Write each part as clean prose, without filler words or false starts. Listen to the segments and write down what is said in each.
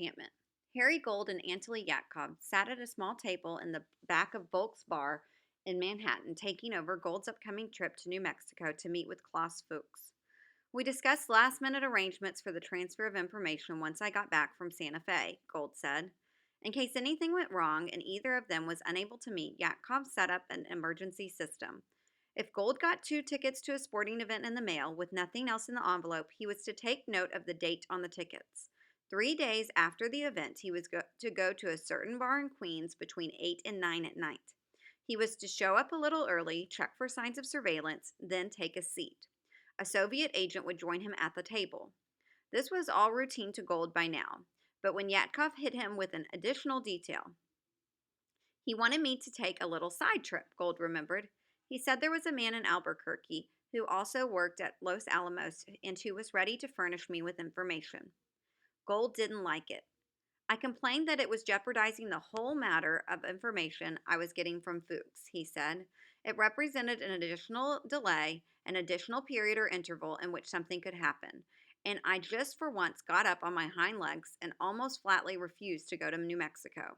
Enchantment. Harry Gold and Anatoly Yatkov sat at a small table in the back of Volk's Bar in Manhattan, taking over Gold's upcoming trip to New Mexico to meet with Klaus Fuchs. We discussed last minute arrangements for the transfer of information once I got back from Santa Fe, Gold said. In case anything went wrong and either of them was unable to meet, Yatkov set up an emergency system. If Gold got 2 tickets to a sporting event in the mail with nothing else in the envelope, he was to take note of the date on the tickets. 3 days after the event, he was to go to a certain bar in Queens between 8 and 9 at night. He was to show up a little early, check for signs of surveillance, then take a seat. A Soviet agent would join him at the table. This was all routine to Gold by now, but when Yatkov hit him with an additional detail, he wanted me to take a little side trip, Gold remembered. He said there was a man in Albuquerque who also worked at Los Alamos and who was ready to furnish me with information. Gold didn't like it. I complained that it was jeopardizing the whole matter of information I was getting from Fuchs, he said. It represented an additional delay, an additional period or interval in which something could happen. And I just for once got up on my hind legs and almost flatly refused to go to New Mexico.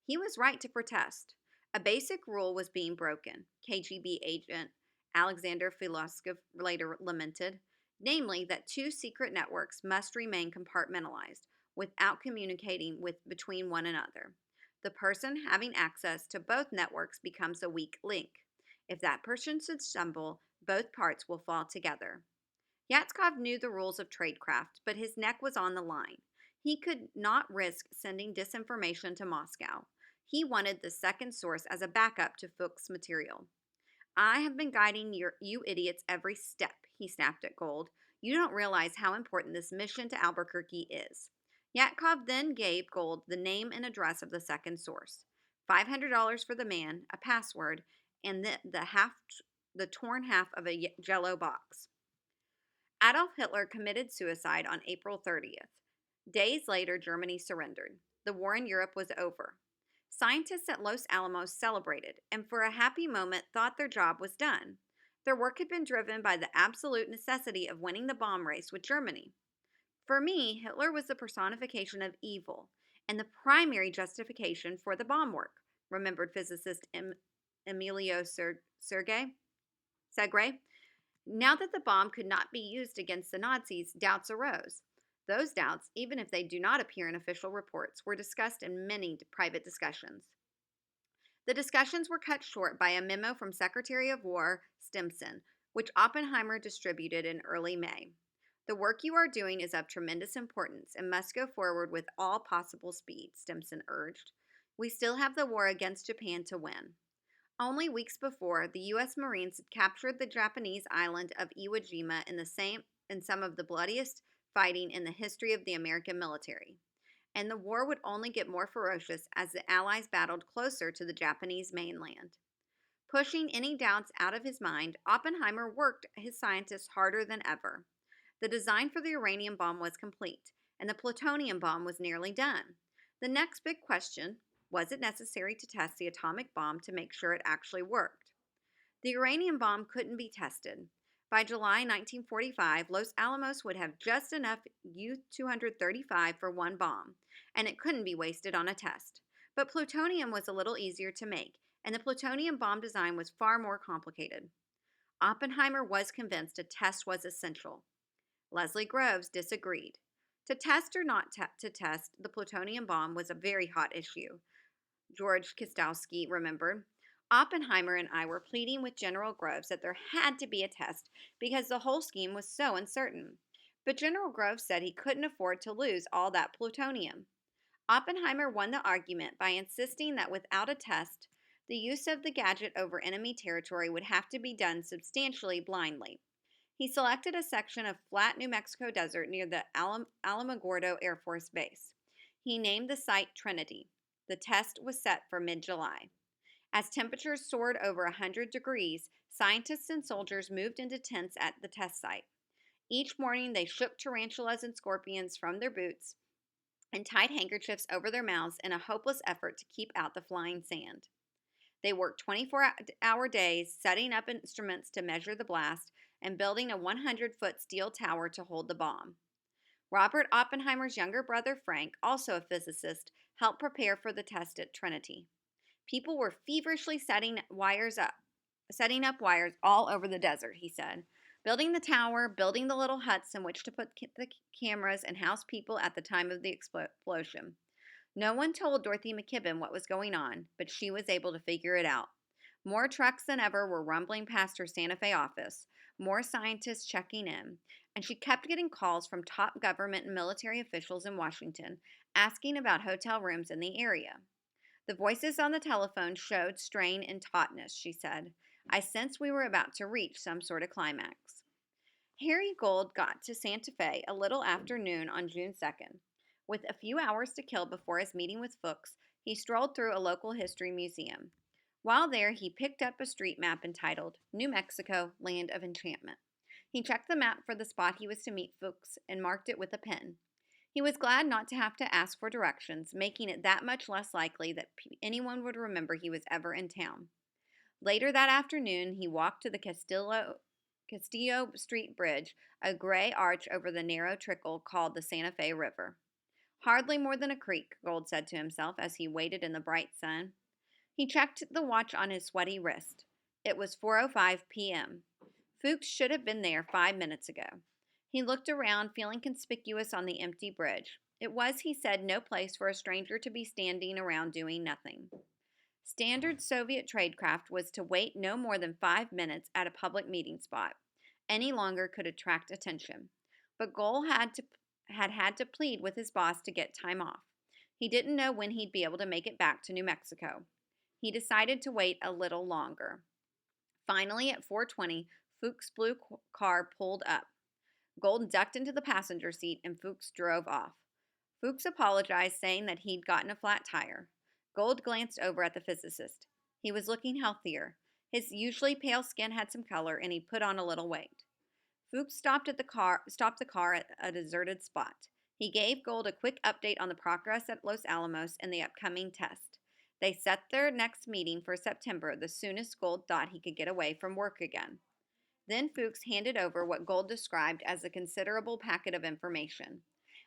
He was right to protest. A basic rule was being broken, KGB agent Alexander Filoskov later lamented, namely that 2 secret networks must remain compartmentalized without communicating between one another. The person having access to both networks becomes a weak link. If that person should stumble, both parts will fall together. Yatskov knew the rules of tradecraft, but his neck was on the line. He could not risk sending disinformation to Moscow. He wanted the second source as a backup to Fuchs' material. I have been guiding you idiots every step, he snapped at Gold. You don't realize how important this mission to Albuquerque is. Yatkov then gave Gold the name and address of the second source. $500 for the man, a password, and the torn half of a jello box. Adolf Hitler committed suicide on April 30th. Days later, Germany surrendered. The war in Europe was over. Scientists at Los Alamos celebrated and for a happy moment thought their job was done. Their work had been driven by the absolute necessity of winning the bomb race with Germany. For me, Hitler was the personification of evil and the primary justification for the bomb work, remembered physicist Emilio Segre. Now that the bomb could not be used against the Nazis, doubts arose. Those doubts, even if they do not appear in official reports, were discussed in many private discussions. The discussions were cut short by a memo from Secretary of War Stimson, which Oppenheimer distributed in early May. The work you are doing is of tremendous importance and must go forward with all possible speed, Stimson urged. We still have the war against Japan to win. Only weeks before, the U.S. Marines had captured the Japanese island of Iwo Jima in some of the bloodiest fighting in the history of the American military. And the war would only get more ferocious as the Allies battled closer to the Japanese mainland. Pushing any doubts out of his mind, Oppenheimer worked his scientists harder than ever. The design for the uranium bomb was complete, and the plutonium bomb was nearly done. The next big question: was it necessary to test the atomic bomb to make sure it actually worked? The uranium bomb couldn't be tested. By July 1945, Los Alamos would have just enough U-235 for one bomb, and it couldn't be wasted on a test. But plutonium was a little easier to make, and the plutonium bomb design was far more complicated. Oppenheimer was convinced a test was essential. Leslie Groves disagreed. To test or not to test the plutonium bomb was a very hot issue, George Kostowski remembered. Oppenheimer and I were pleading with General Groves that there had to be a test because the whole scheme was so uncertain. But General Groves said he couldn't afford to lose all that plutonium. Oppenheimer won the argument by insisting that without a test, the use of the gadget over enemy territory would have to be done substantially blindly. He selected a section of flat New Mexico desert near the Alamogordo Air Force Base. He named the site Trinity. The test was set for mid-July. As temperatures soared over 100 degrees, scientists and soldiers moved into tents at the test site. Each morning, they shook tarantulas and scorpions from their boots and tied handkerchiefs over their mouths in a hopeless effort to keep out the flying sand. They worked 24-hour days, setting up instruments to measure the blast and building a 100-foot steel tower to hold the bomb. Robert Oppenheimer's younger brother, Frank, also a physicist, helped prepare for the test at Trinity. People were feverishly setting up wires all over the desert, he said. Building the tower, building the little huts in which to put the cameras and house people at the time of the explosion. No one told Dorothy McKibben what was going on, but she was able to figure it out. More trucks than ever were rumbling past her Santa Fe office, more scientists checking in, and she kept getting calls from top government and military officials in Washington asking about hotel rooms in the area. The voices on the telephone showed strain and tautness, she said. I sensed we were about to reach some sort of climax. Harry Gold got to Santa Fe a little after noon on June 2nd. With a few hours to kill before his meeting with Fuchs, he strolled through a local history museum. While there, he picked up a street map entitled New Mexico, Land of Enchantment. He checked the map for the spot he was to meet Fuchs and marked it with a pen. He was glad not to have to ask for directions, making it that much less likely that anyone would remember he was ever in town. Later that afternoon, he walked to the Castillo Street Bridge, a gray arch over the narrow trickle called the Santa Fe River. Hardly more than a creek, Gold said to himself as he waited in the bright sun. He checked the watch on his sweaty wrist. It was 4:05 p.m. Fuchs should have been there 5 minutes ago. He looked around, feeling conspicuous on the empty bridge. It was, he said, no place for a stranger to be standing around doing nothing. Standard Soviet tradecraft was to wait no more than 5 minutes at a public meeting spot. Any longer could attract attention. But Gold had to plead with his boss to get time off. He didn't know when he'd be able to make it back to New Mexico. He decided to wait a little longer. Finally, at 4:20, Fuchs' blue car pulled up. Gold ducked into the passenger seat and Fuchs drove off. Fuchs apologized, saying that he'd gotten a flat tire. Gold glanced over at the physicist. He was looking healthier. His usually pale skin had some color, and he'd put on a little weight. Fuchs stopped the car at a deserted spot. He gave Gold a quick update on the progress at Los Alamos and the upcoming test. They set their next meeting for September, the soonest Gold thought he could get away from work again. Then Fuchs handed over what Gold described as a considerable packet of information.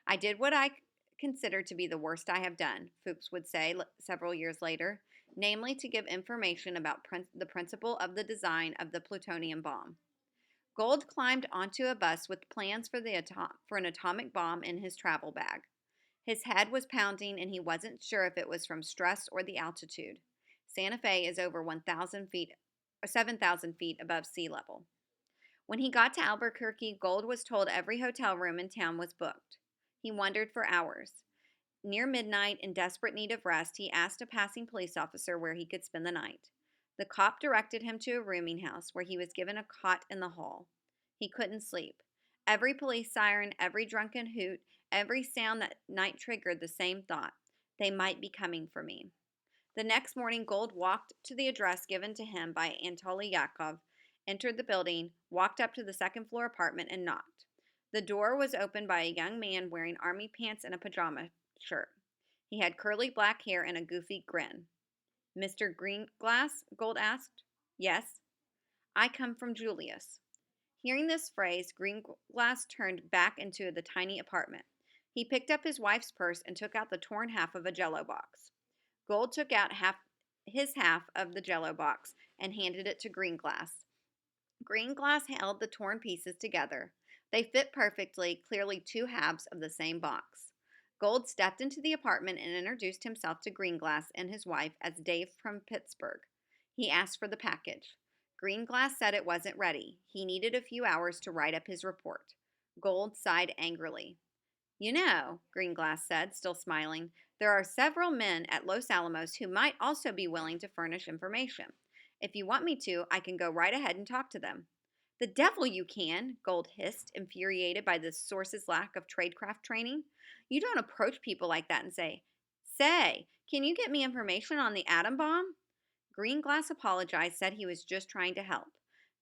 I did what I consider to be the worst I have done, Fuchs would say several years later, namely to give information about the principle of the design of the plutonium bomb. Gold climbed onto a bus with plans for an atomic bomb in his travel bag. His head was pounding and he wasn't sure if it was from stress or the altitude. Santa Fe is over 7,000 feet above sea level. When he got to Albuquerque, Gold was told every hotel room in town was booked. He wondered for hours. Near midnight, in desperate need of rest, he asked a passing police officer where he could spend the night. The cop directed him to a rooming house where he was given a cot in the hall. He couldn't sleep. Every police siren, every drunken hoot, every sound that night triggered the same thought. They might be coming for me. The next morning, Gold walked to the address given to him by Anatoly Yakov, entered the building, walked up to the second-floor apartment, and knocked. The door was opened by a young man wearing army pants and a pajama shirt. He had curly black hair and a goofy grin. Mr. Greenglass? Gold asked. Yes. I come from Julius. Hearing this phrase, Greenglass turned back into the tiny apartment. He picked up his wife's purse and took out the torn half of a Jello box. Gold took out his half of the Jello box and handed it to Greenglass. Greenglass held the torn pieces together. They fit perfectly, clearly two halves of the same box. Gold stepped into the apartment and introduced himself to Greenglass and his wife as Dave from Pittsburgh. He asked for the package. Greenglass said it wasn't ready. He needed a few hours to write up his report. Gold sighed angrily. You know, Greenglass said, still smiling, there are several men at Los Alamos who might also be willing to furnish information. If you want me to, I can go right ahead and talk to them. The devil you can, Gold hissed, infuriated by the source's lack of tradecraft training. You don't approach people like that and say, can you get me information on the atom bomb? Greenglass apologized, said he was just trying to help.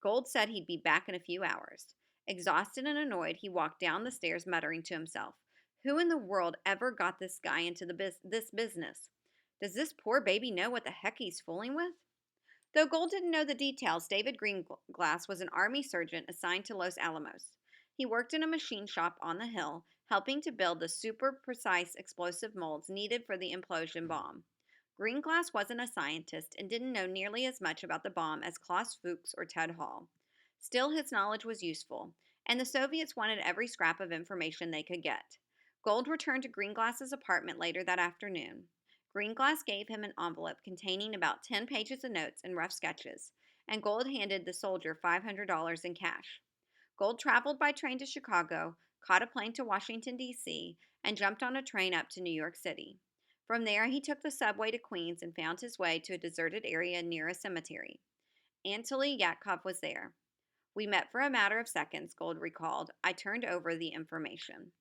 Gold said he'd be back in a few hours. Exhausted and annoyed, he walked down the stairs, muttering to himself, who in the world ever got this guy into this business? Does this poor baby know what the heck he's fooling with? Though Gold didn't know the details, David Greenglass was an army surgeon assigned to Los Alamos. He worked in a machine shop on the hill, helping to build the super precise explosive molds needed for the implosion bomb. Greenglass wasn't a scientist and didn't know nearly as much about the bomb as Klaus Fuchs or Ted Hall. Still, his knowledge was useful, and the Soviets wanted every scrap of information they could get. Gold returned to Greenglass's apartment later that afternoon. Greenglass gave him an envelope containing about 10 pages of notes and rough sketches, and Gold handed the soldier $500 in cash. Gold traveled by train to Chicago, caught a plane to Washington, D.C., and jumped on a train up to New York City. From there, he took the subway to Queens and found his way to a deserted area near a cemetery. Anatoly Yatkov was there. We met for a matter of seconds, Gold recalled. I turned over the information.